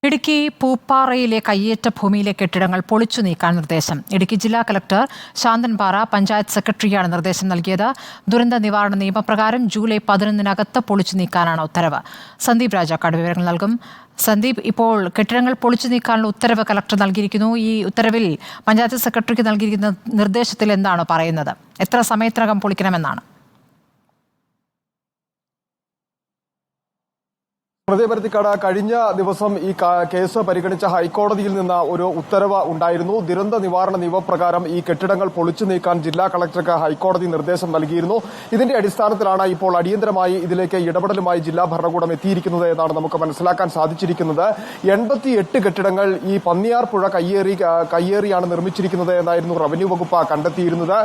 ഇടുക്കി പൂപ്പാറയിലെ കയ്യേറ്റ ഭൂമിയിലെ കെട്ടിടങ്ങൾ പൊളിച്ചു നീക്കാൻ നിർദ്ദേശം. ഇടുക്കി ജില്ലാ കളക്ടർ ശാന്തൻപാറ പഞ്ചായത്ത് സെക്രട്ടറിയാണ് നിർദ്ദേശം നൽകിയത്. ദുരന്ത നിവാരണ നിയമപ്രകാരം ജൂലൈ 11-നകത്ത് പൊളിച്ചു നീക്കാനാണ് ഉത്തരവ്. സന്ദീപ് രാജാക്കാട് വിവരങ്ങൾ നൽകും. സന്ദീപ്, ഇപ്പോൾ കെട്ടിടങ്ങൾ പൊളിച്ചു നീക്കാനുള്ള ഉത്തരവ് കളക്ടർ നൽകിയിരിക്കുന്നു. ഈ ഉത്തരവിൽ പഞ്ചായത്ത് സെക്രട്ടറിക്ക് നൽകിയിരിക്കുന്ന നിർദ്ദേശത്തിൽ എന്താണ് പറയുന്നത്? എത്ര സമയത്തിനകം പൊളിക്കണമെന്നാണ്? പ്രതിപരത്തിക്കാട് കഴിഞ്ഞ ദിവസം ഈ കേസ് പരിഗണിച്ച ഹൈക്കോടതിയിൽ നിന്ന് ഒരു ഉത്തരവ് ഉണ്ടായിരുന്നു. ദുരന്ത നിവാരണ നിയമപ്രകാരം ഈ കെട്ടിടങ്ങൾ പൊളിച്ചു നീക്കാൻ ജില്ലാ കളക്ടർക്ക് ഹൈക്കോടതി നിർദ്ദേശം നൽകിയിരുന്നു. ഇതിന്റെ അടിസ്ഥാനത്തിലാണ് ഇപ്പോൾ അടിയന്തരമായി ഇതിലേക്ക് ഇടപെടലുമായി ജില്ലാ ഭരണകൂടം എത്തിയിരിക്കുന്നത് എന്നാണ് നമുക്ക് മനസ്സിലാക്കാൻ സാധിച്ചിരിക്കുന്നത്. 88 കെട്ടിടങ്ങൾ ഈ പന്നിയാർപ്പുഴ കയ്യേറിയാണ് നിർമ്മിച്ചിരിക്കുന്നത് എന്നായിരുന്നു റവന്യൂ വകുപ്പ് കണ്ടെത്തിയിരുന്നത്.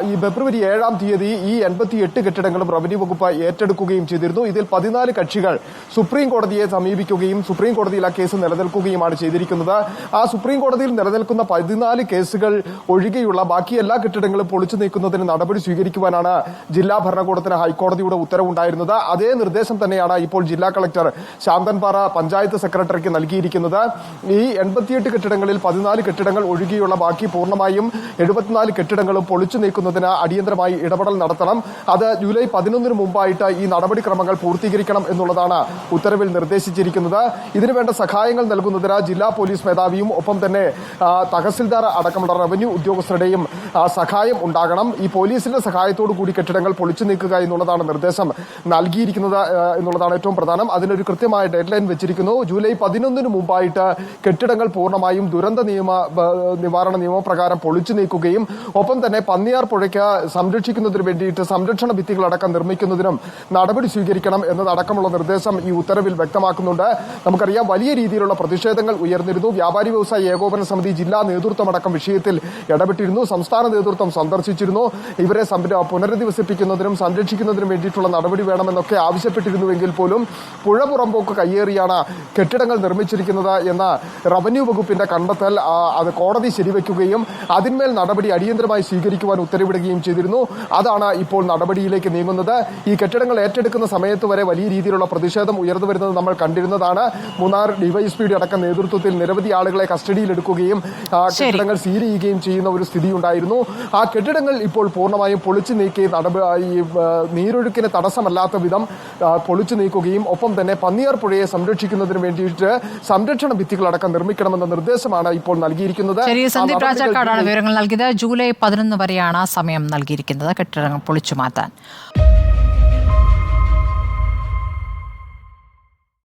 ഈ ഫെബ്രുവരി 7-ാം തീയതി ഈ 88 കെട്ടിടങ്ങളും റവന്യൂ വകുപ്പ് ഏറ്റെടുക്കുകയും ചെയ്തിരുന്നു. ഇതിൽ 14 കക്ഷികൾ സുപ്രീം കോടതിയെ സമീപിക്കുകയും സുപ്രീം കോടതിയിൽ ആ കേസ് നിലനിൽക്കുകയുമാണ് ചെയ്തിരിക്കുന്നത്. ആ സുപ്രീം കോടതിയിൽ നിലനിൽക്കുന്ന 14 കേസുകൾ ഒഴികെയുള്ള ബാക്കി എല്ലാ കെട്ടിടങ്ങളും പൊളിച്ചു നീക്കുന്നതിന് നടപടി സ്വീകരിക്കുവാനാണ് ജില്ലാ ഭരണകൂടത്തിന് ഹൈക്കോടതിയുടെ ഉത്തരവുണ്ടായിരുന്നത്. അതേ നിർദ്ദേശം തന്നെയാണ് ഇപ്പോൾ ജില്ലാ കളക്ടർ ശാന്തൻപാറ പഞ്ചായത്ത് സെക്രട്ടറിക്ക് നൽകിയിരിക്കുന്നത്. ഈ 88 കെട്ടിടങ്ങളിൽ 14 കെട്ടിടങ്ങൾ ഒഴികെയുള്ള ബാക്കി പൂർണ്ണമായും 74 കെട്ടിടങ്ങളും പൊളിച്ചു നീക്കുന്നതിന് അടിയന്തരമായി ഇടപെടൽ നടത്തണം. അത് ജൂലൈ 11-ന് മുമ്പായിട്ട് ഈ നടപടിക്രമങ്ങൾ പൂർത്തീകരിക്കണം എന്നുള്ളതാണ് ഉത്തരവിൽ നിർദ്ദേശിച്ചിരിക്കുന്നത്. ഇതിനുവേണ്ട സഹായങ്ങൾ നൽകുന്നതിന് ജില്ലാ പോലീസ് മേധാവിയും ഒപ്പം തന്നെ തഹസിൽദാർ അടക്കമുള്ള റവന്യൂ ഉദ്യോഗസ്ഥരുടെയും സഹായം ഉണ്ടാകണം. ഈ പോലീസിന്റെ സഹായത്തോടു കൂടി കെട്ടിടങ്ങൾ പൊളിച്ചു നീക്കുക എന്നുള്ളതാണ് നിർദ്ദേശം നൽകിയിരിക്കുന്നത് എന്നുള്ളതാണ് ഏറ്റവും പ്രധാനം. അതിനൊരു കൃത്യമായ ഡെഡ് ലൈൻ വെച്ചിരിക്കുന്നു. ജൂലൈ 11-ന് മുമ്പായിട്ട് കെട്ടിടങ്ങൾ പൂർണ്ണമായും ദുരന്ത നിവാരണ നിയമപ്രകാരം പൊളിച്ചു നീക്കുകയും ഒപ്പം തന്നെ പന്നിയാർ പുഴയ്ക്ക് സംരക്ഷിക്കുന്നതിന് വേണ്ടിയിട്ട് സംരക്ഷണ ഭിത്തികളടക്കം നിർമ്മിക്കുന്നതിനും നടപടി സ്വീകരിക്കണം എന്നതടക്കമുള്ള നിർദ്ദേശം ഈ ഉത്തരവിൽ വ്യക്തമാക്കുന്നുണ്ട്. നമുക്കറിയാം, വലിയ രീതിയിലുള്ള പ്രതിഷേധങ്ങൾ ഉയർന്നിരുന്നു. വ്യാപാരി വ്യവസായി ഏകോപന സമിതി ജില്ലാ നേതൃത്വമടക്കം വിഷയത്തിൽ ഇടപെട്ടിരുന്നു. സംസ്ഥാന നേതൃത്വം സന്ദർശിച്ചിരുന്നു. ഇവരെ പുനരധിവസിപ്പിക്കുന്നതിനും സംരക്ഷിക്കുന്നതിനും വേണ്ടിയിട്ടുള്ള നടപടി വേണമെന്നൊക്കെ ആവശ്യപ്പെട്ടിരുന്നുവെങ്കിൽ പോലും പുഴ പുറമ്പോക്ക് കയ്യേറിയാണ് കെട്ടിടങ്ങൾ നിർമ്മിച്ചിരിക്കുന്നത് എന്ന റവന്യൂ വകുപ്പിന്റെ കണ്ടെത്തൽ അത് കോടതി ശരിവെക്കുകയും അതിന്മേൽ നടപടി അടിയന്തരമായി സ്വീകരിക്കുവാൻ ഉത്തരവിടുകയും ചെയ്തിരുന്നു. അതാണ് ഇപ്പോൾ നടപടിയിലേക്ക് നീങ്ങുന്നത്. ഈ കെട്ടിടങ്ങൾ ഏറ്റെടുക്കുന്ന സമയത്ത് വരെ വലിയ രീതിയിലുള്ള പ്രതിഷേധം ഉയർന്നു വരുന്നത് നമ്മൾ കണ്ടിരുന്നതാണ്. മൂന്നാർ ഡിവൈഎസ്പിയുടെ അടക്കം നേതൃത്വത്തിൽ നിരവധി ആളുകളെ കസ്റ്റഡിയിലെടുക്കുകയും കെട്ടിടങ്ങൾ സീൽ ചെയ്യുകയും ചെയ്യുന്ന ഒരു സ്ഥിതി ഉണ്ടായിരുന്നു. ആ കെട്ടിടങ്ങൾ ഇപ്പോൾ പൂർണ്ണമായും പൊളിച്ചു നീക്കി ഈ നീരൊഴുക്കിന് തടസ്സമല്ലാത്ത വിധം പൊളിച്ചു നീക്കുകയും ഒപ്പം തന്നെ പന്നിയാർ പുഴയെ സംരക്ഷിക്കുന്നതിന് വേണ്ടിയിട്ട് സംരക്ഷണ ഭിത്തികളടക്കം നിർമ്മിക്കണമെന്ന നിർദ്ദേശമാണ് ഇപ്പോൾ നൽകിയിരിക്കുന്നത്. സന്ദീപ് രാജാക്കാടാണ് വിവരങ്ങൾ നൽകിയത്. ജൂലൈ 11 വരെയാണ് സമയം നൽകിയിരിക്കുന്നത് കെട്ടിടങ്ങൾ പൊളിച്ചു മാറ്റാൻ.